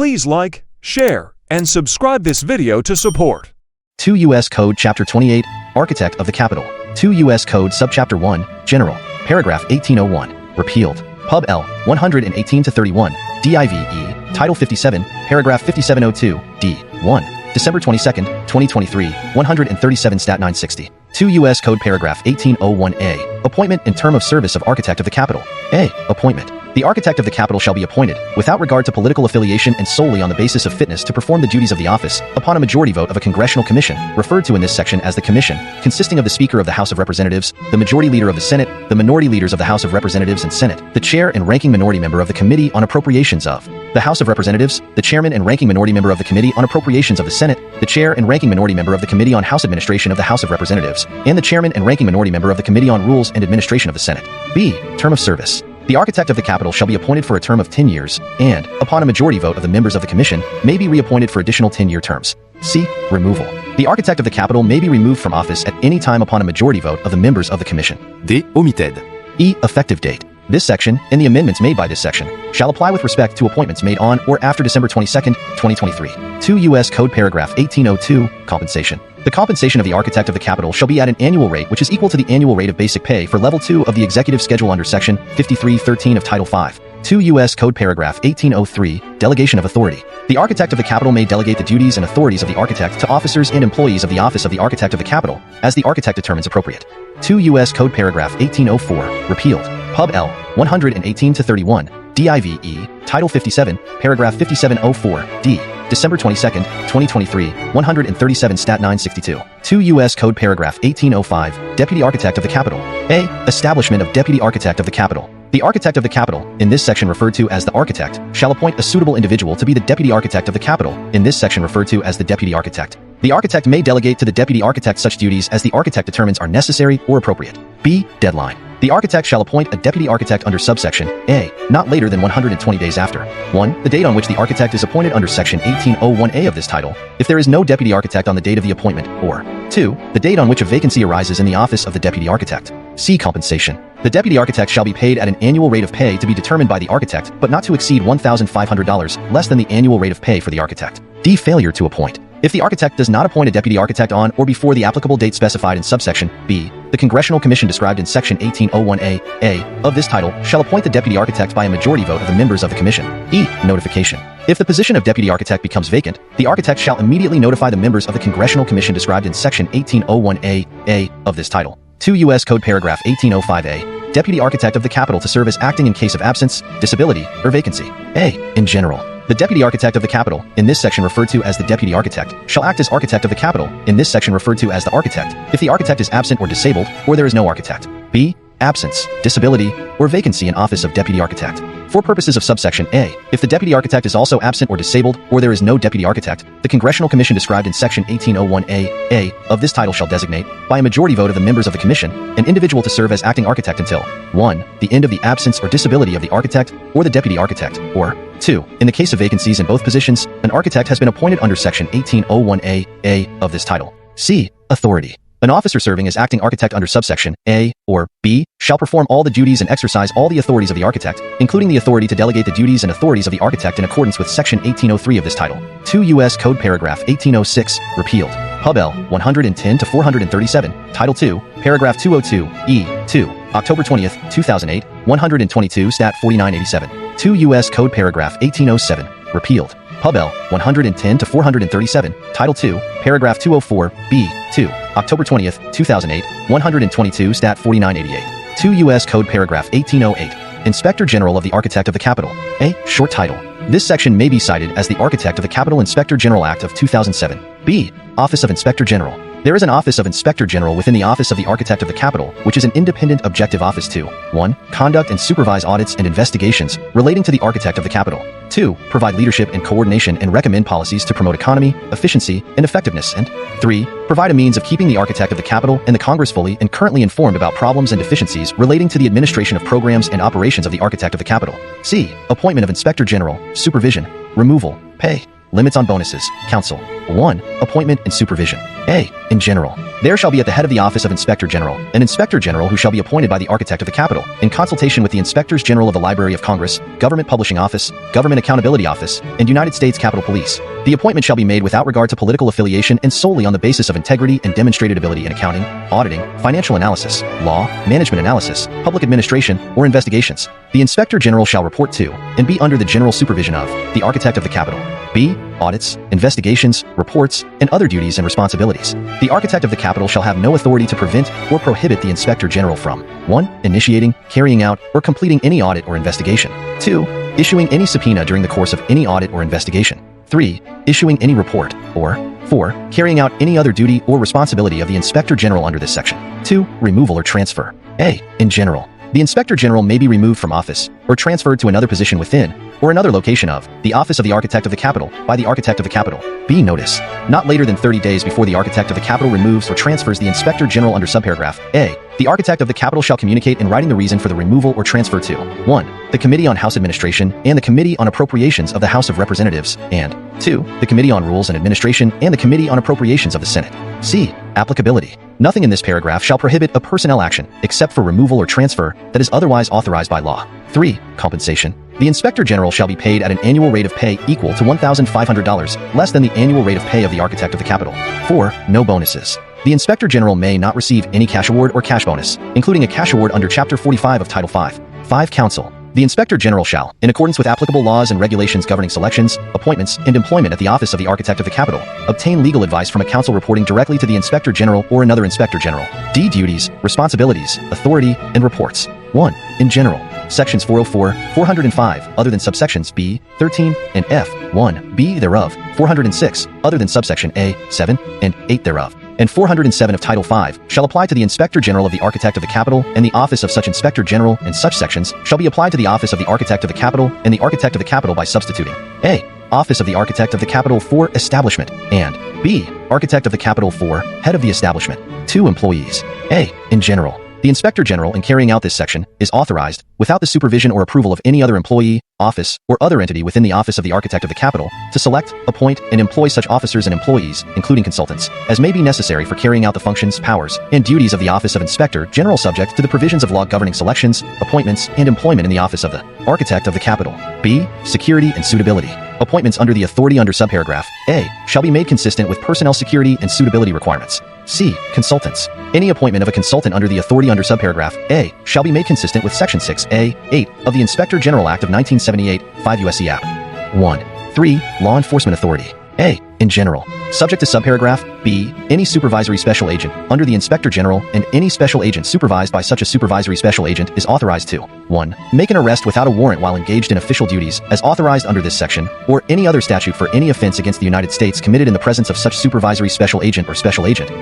Please like, share, and subscribe this video to support. 2 U.S. Code Chapter 28, Architect of the Capitol. 2 U.S. Code Subchapter I, General. Paragraph 1801. Repealed. Pub L. 118-31. DIVE. Title 57, Paragraph 5702, D. 1. December 22, 2023, 137 Stat 960. 2 U.S. Code Paragraph 1801A. Appointment and term of service of Architect of the Capitol. A. Appointment. The Architect of the Capitol shall be appointed, without regard to political affiliation and solely on the basis of fitness to perform the duties of the office, upon a majority vote of a Congressional Commission, referred to in this section as the Commission, consisting of the Speaker of the House of Representatives, the Majority Leader of the Senate, the Minority Leaders of the House of Representatives and Senate, the Chair and Ranking Minority Member of the Committee on Appropriations of the House of Representatives, the Chairman and Ranking Minority Member of the Committee on Appropriations of the Senate, the Chair and Ranking Minority Member of the Committee on House Administration of the House of Representatives, and the Chairman and Ranking Minority Member of the Committee on Rules and Administration of the Senate. B. Term of service. The Architect of the Capitol shall be appointed for a term of 10 years, and, upon a majority vote of the members of the Commission, may be reappointed for additional 10-year terms. C. Removal. The Architect of the Capitol may be removed from office at any time upon a majority vote of the members of the Commission. D. Omitted. E. Effective date. This section, and the amendments made by this section, shall apply with respect to appointments made on or after December 22, 2023. 2 U.S. Code Paragraph 1802, Compensation. The compensation of the Architect of the Capitol shall be at an annual rate which is equal to the annual rate of basic pay for Level 2 of the Executive Schedule under Section 5313 of Title 5. 2 U.S. Code Paragraph 1803, Delegation of Authority. The Architect of the Capitol may delegate the duties and authorities of the Architect to officers and employees of the Office of the Architect of the Capitol, as the Architect determines appropriate. 2 U.S. Code Paragraph 1804, Repealed. Pub L. 118-31. DIVE. Title 57, Paragraph 5704, D. December 22, 2023, 137 Stat 962. 2 U.S. Code Paragraph 1805, Deputy Architect of the Capitol. A. Establishment of Deputy Architect of the Capitol. The Architect of the Capitol, in this section referred to as the Architect, shall appoint a suitable individual to be the Deputy Architect of the Capitol, in this section referred to as the Deputy Architect. The Architect may delegate to the Deputy Architect such duties as the Architect determines are necessary or appropriate. B. Deadline. The Architect shall appoint a Deputy Architect under subsection A, not later than 120 days after 1. The date on which the Architect is appointed under Section 1801A of this title, if there is no Deputy Architect on the date of the appointment, or 2. The date on which a vacancy arises in the office of the Deputy Architect. C. Compensation. The Deputy Architect shall be paid at an annual rate of pay to be determined by the Architect, but not to exceed $1,500, less than the annual rate of pay for the Architect. D. Failure to appoint. If the Architect does not appoint a Deputy Architect on or before the applicable date specified in subsection B, the Congressional Commission described in Section 1801A of this title shall appoint the Deputy Architect by a majority vote of the members of the Commission. E. Notification. If the position of Deputy Architect becomes vacant, the Architect shall immediately notify the members of the Congressional Commission described in Section 1801A of this title. 2 U.S. Code Paragraph 1805A. Deputy Architect of the Capitol to serve as acting in case of absence, disability, or vacancy. A. In general. The Deputy Architect of the Capitol, in this section referred to as the Deputy Architect, shall act as Architect of the Capitol, in this section referred to as the Architect, if the Architect is absent or disabled, or there is no Architect. B. Absence, disability, or vacancy in office of Deputy Architect. For purposes of subsection A, if the Deputy Architect is also absent or disabled, or there is no Deputy Architect, the Congressional Commission described in Section 1801A of this title shall designate, by a majority vote of the members of the Commission, an individual to serve as acting Architect until 1. The end of the absence or disability of the Architect or the Deputy Architect, or 2. In the case of vacancies in both positions, an Architect has been appointed under Section 1801A of this title. C. Authority. An officer serving as acting Architect under subsection A or B shall perform all the duties and exercise all the authorities of the Architect, including the authority to delegate the duties and authorities of the Architect in accordance with Section 1803 of this title. 2 U.S. Code Paragraph 1806, Repealed. Pub L. 110-437, Title 2, Paragraph 202, E. 2. October 20th, 2008, 122 Stat 4987. 2 U.S. Code Paragraph 1807, Repealed. Pub L. 110-437, Title 2, Paragraph 204, B. 2. October 20th, 2008, 122 Stat 4988. 2 U.S. Code Paragraph 1808. Inspector General of the Architect of the Capitol. A. Short title. This section may be cited as the Architect of the Capitol Inspector General Act of 2007. B. Office of Inspector General. There is an Office of Inspector General within the Office of the Architect of the Capitol, which is an independent objective office to 1. Conduct and supervise audits and investigations relating to the Architect of the Capitol. 2. Provide leadership and coordination and recommend policies to promote economy, efficiency, and effectiveness. And 3. Provide a means of keeping the Architect of the Capitol and the Congress fully and currently informed about problems and deficiencies relating to the administration of programs and operations of the Architect of the Capitol. C. Appointment of Inspector General, supervision, removal, pay, limits on bonuses, counsel. 1. appointment, and supervision. A. In general, there shall be at the head of the Office of Inspector General an Inspector General who shall be appointed by the Architect of the Capitol, in consultation with the Inspectors General of the Library of Congress, Government Publishing Office, Government Accountability Office, and United States Capitol Police. The appointment shall be made without regard to political affiliation and solely on the basis of integrity and demonstrated ability in accounting, auditing, financial analysis, law, management analysis, public administration, or investigations. The Inspector General shall report to, and be under the general supervision of, the Architect of the Capitol. B. Audits, investigations, reports, and other duties and responsibilities. The Architect of the Capitol shall have no authority to prevent or prohibit the Inspector General from 1. Initiating, carrying out, or completing any audit or investigation. 2. Issuing any subpoena during the course of any audit or investigation. 3. Issuing any report, or 4. Carrying out any other duty or responsibility of the Inspector General under this section. 2. Removal or transfer. A. In general, the Inspector General may be removed from office or transferred to another position within or another location of the Office of the Architect of the Capitol by the Architect of the Capitol. B. Notice, not later than 30 days before the Architect of the Capitol removes or transfers the Inspector General under subparagraph A. The Architect of the Capitol shall communicate in writing the reason for the removal or transfer to 1. The Committee on House Administration and the Committee on Appropriations of the House of Representatives, and 2. The Committee on Rules and Administration and the Committee on Appropriations of the Senate. C. Applicability. Nothing in this paragraph shall prohibit a personnel action except for removal or transfer that is otherwise authorized by law. 3. Compensation. The Inspector General shall be paid at an annual rate of pay equal to $1,500, less than the annual rate of pay of the Architect of the Capitol. 4. No bonuses. The Inspector General may not receive any cash award or cash bonus, including a cash award under Chapter 45 of Title V. 5. Counsel. The Inspector General shall, in accordance with applicable laws and regulations governing selections, appointments, and employment at the Office of the Architect of the Capitol, obtain legal advice from a counsel reporting directly to the Inspector General or another Inspector General. D. Duties, responsibilities, authority, and reports. 1. In general, Sections 404, 405, other than subsections B, 13, and F, 1, B thereof, 406, other than subsection A, 7, and 8 thereof, and 407 of Title V, shall apply to the Inspector General of the Architect of the Capitol, and the office of such Inspector General and such sections shall be applied to the office of the Architect of the Capitol and the Architect of the Capitol by substituting A. Office of the Architect of the Capitol for Establishment, and B. Architect of the Capitol for Head of the Establishment. 2. Employees. A. In general, the Inspector General, in carrying out this section, is authorized, without the supervision or approval of any other employee, office, or other entity within the Office of the Architect of the Capitol, to select, appoint, and employ such officers and employees, including consultants, as may be necessary for carrying out the functions, powers, and duties of the Office of Inspector General subject to the provisions of law governing selections, appointments, and employment in the Office of the Architect of the Capitol. B. Security and suitability. Appointments under the authority under subparagraph A shall be made consistent with personnel security and suitability requirements. C. Consultants. Any appointment of a consultant under the authority under subparagraph A shall be made consistent with Section 6A, 8 of the Inspector General Act of 1978, 5 U.S.C. App. 1. 3. Law enforcement authority. A. In general, subject to subparagraph B, any supervisory special agent under the Inspector General and any special agent supervised by such a supervisory special agent is authorized to 1. Make an arrest without a warrant while engaged in official duties as authorized under this section or any other statute for any offense against the United States committed in the presence of such supervisory special agent,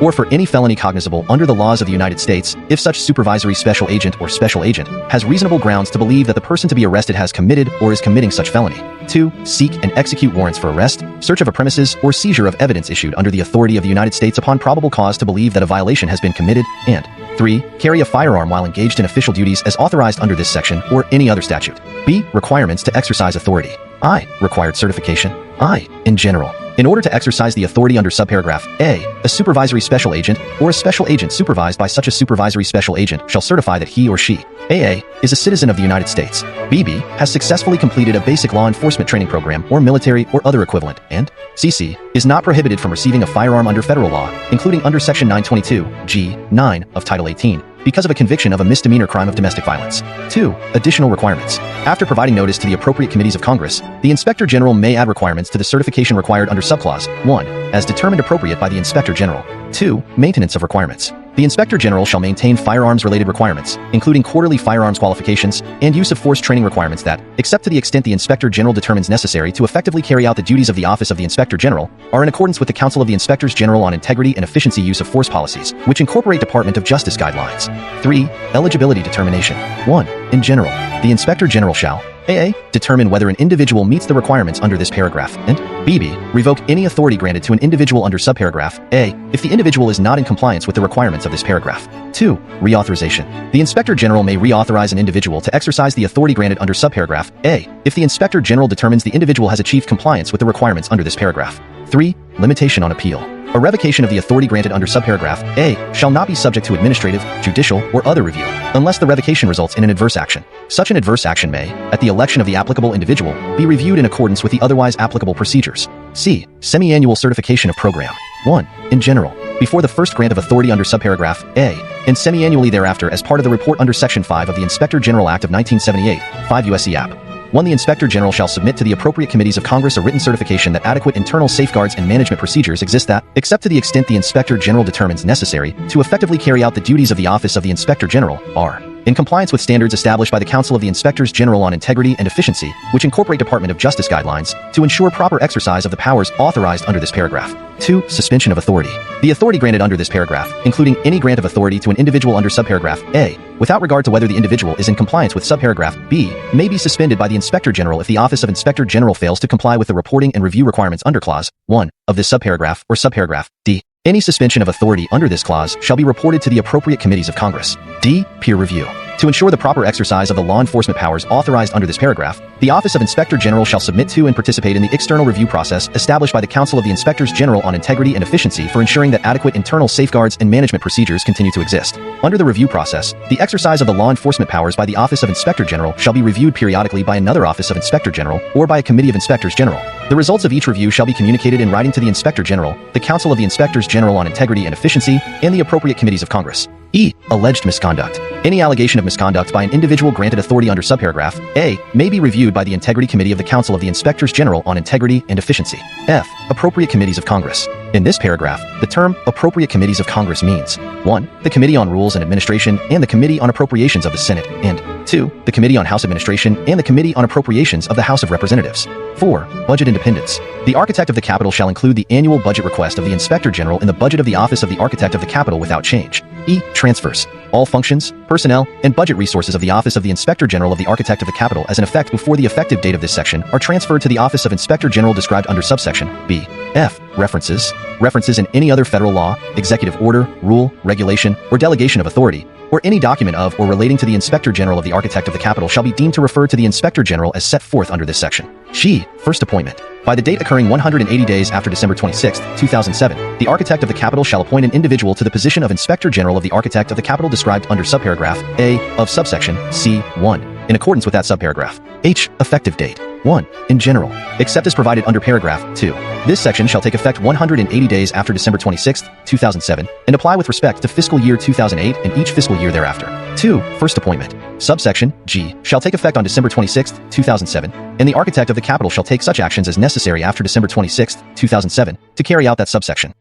or for any felony cognizable under the laws of the United States if such supervisory special agent or special agent has reasonable grounds to believe that the person to be arrested has committed or is committing such felony. 2. Seek and execute warrants for arrest, search of a premises, or seizure of evidence issued under the authority of the United States upon probable cause to believe that a violation has been committed, and 3. Carry a firearm while engaged in official duties as authorized under this section or any other statute. B. Requirements to exercise authority. I. Required certification. I. In general, in order to exercise the authority under subparagraph A, a supervisory special agent or a special agent supervised by such a supervisory special agent shall certify that he or she A. is a citizen of the United States, B. has successfully completed a basic law enforcement training program or military or other equivalent, and C. is not prohibited from receiving a firearm under federal law, including under Section 922, G. 9 of Title 18, because of a conviction of a misdemeanor crime of domestic violence. 2. Additional requirements. After providing notice to the appropriate committees of Congress, the Inspector General may add requirements to the certification required under subclause 1, as determined appropriate by the Inspector General. 2. Maintenance of requirements. The Inspector General shall maintain firearms-related requirements, including quarterly firearms qualifications and use of force training requirements that, except to the extent the Inspector General determines necessary to effectively carry out the duties of the Office of the Inspector General, are in accordance with the Council of the Inspectors General on Integrity and Efficiency Use of Force policies, which incorporate Department of Justice guidelines. 3. Eligibility determination. 1. In general, the Inspector General shall A. Determine whether an individual meets the requirements under this paragraph, and B. Revoke any authority granted to an individual under subparagraph A if the individual is not in compliance with the requirements of this paragraph. 2. Reauthorization. The Inspector General may reauthorize an individual to exercise the authority granted under subparagraph A if the Inspector General determines the individual has achieved compliance with the requirements under this paragraph. 3. Limitation on appeal. A revocation of the authority granted under subparagraph A shall not be subject to administrative, judicial, or other review, unless the revocation results in an adverse action. Such an adverse action may, at the election of the applicable individual, be reviewed in accordance with the otherwise applicable procedures. C. Semi-annual certification of program. 1. In general, before the first grant of authority under subparagraph A, and semi-annually thereafter as part of the report under Section 5 of the Inspector General Act of 1978, 5 U.S.C. App. 1. The Inspector General shall submit to the appropriate committees of Congress a written certification that adequate internal safeguards and management procedures exist that, except to the extent the Inspector General determines necessary, to effectively carry out the duties of the Office of the Inspector General, are in compliance with standards established by the Council of the Inspectors General on Integrity and Efficiency, which incorporate Department of Justice guidelines, to ensure proper exercise of the powers authorized under this paragraph. 2. Suspension of authority. The authority granted under this paragraph, including any grant of authority to an individual under subparagraph A, without regard to whether the individual is in compliance with subparagraph B, may be suspended by the Inspector General if the Office of Inspector General fails to comply with the reporting and review requirements under Clause 1 of this subparagraph or subparagraph D. Any suspension of authority under this clause shall be reported to the appropriate committees of Congress. D. Peer review. To ensure the proper exercise of the law enforcement powers authorized under this paragraph, the Office of Inspector General shall submit to and participate in the external review process established by the Council of the Inspectors General on Integrity and Efficiency for ensuring that adequate internal safeguards and management procedures continue to exist. Under the review process, the exercise of the law enforcement powers by the Office of Inspector General shall be reviewed periodically by another Office of Inspector General or by a Committee of Inspectors General. The results of each review shall be communicated in writing to the Inspector General, the Council of the Inspectors General on Integrity and Efficiency, and the appropriate committees of Congress. E. Alleged misconduct. Any allegation of misconduct by an individual granted authority under subparagraph A may be reviewed by the Integrity Committee of the Council of the Inspectors General on Integrity and Efficiency. F. Appropriate committees of Congress. In this paragraph, the term appropriate committees of Congress means 1. The Committee on Rules and Administration and the Committee on Appropriations of the Senate, and 2. The Committee on House Administration and the Committee on Appropriations of the House of Representatives. 4. Budget independence. The Architect of the Capitol shall include the annual budget request of the Inspector General in the budget of the Office of the Architect of the Capitol without change. E. Transfers. All functions, personnel, and budget resources of the Office of the Inspector General of the Architect of the Capitol as an effect before the effective date of this section are transferred to the Office of Inspector General described under subsection B. F. References. References in any other federal law, executive order, rule, regulation, or delegation of authority, or any document of or relating to the Inspector General of the Architect of the Capitol shall be deemed to refer to the Inspector General as set forth under this section. G. First appointment. By the date occurring 180 days after December 26, 2007, the Architect of the Capitol shall appoint an individual to the position of Inspector General of the Architect of the Capitol described under subparagraph A of subsection C1, in accordance with that subparagraph. H. Effective date. 1. In general, except as provided under paragraph 2. This section shall take effect 180 days after December 26, 2007, and apply with respect to fiscal year 2008 and each fiscal year thereafter. 2. First appointment. Subsection G shall take effect on December 26, 2007, and the Architect of the Capitol shall take such actions as necessary after December 26, 2007, to carry out that subsection.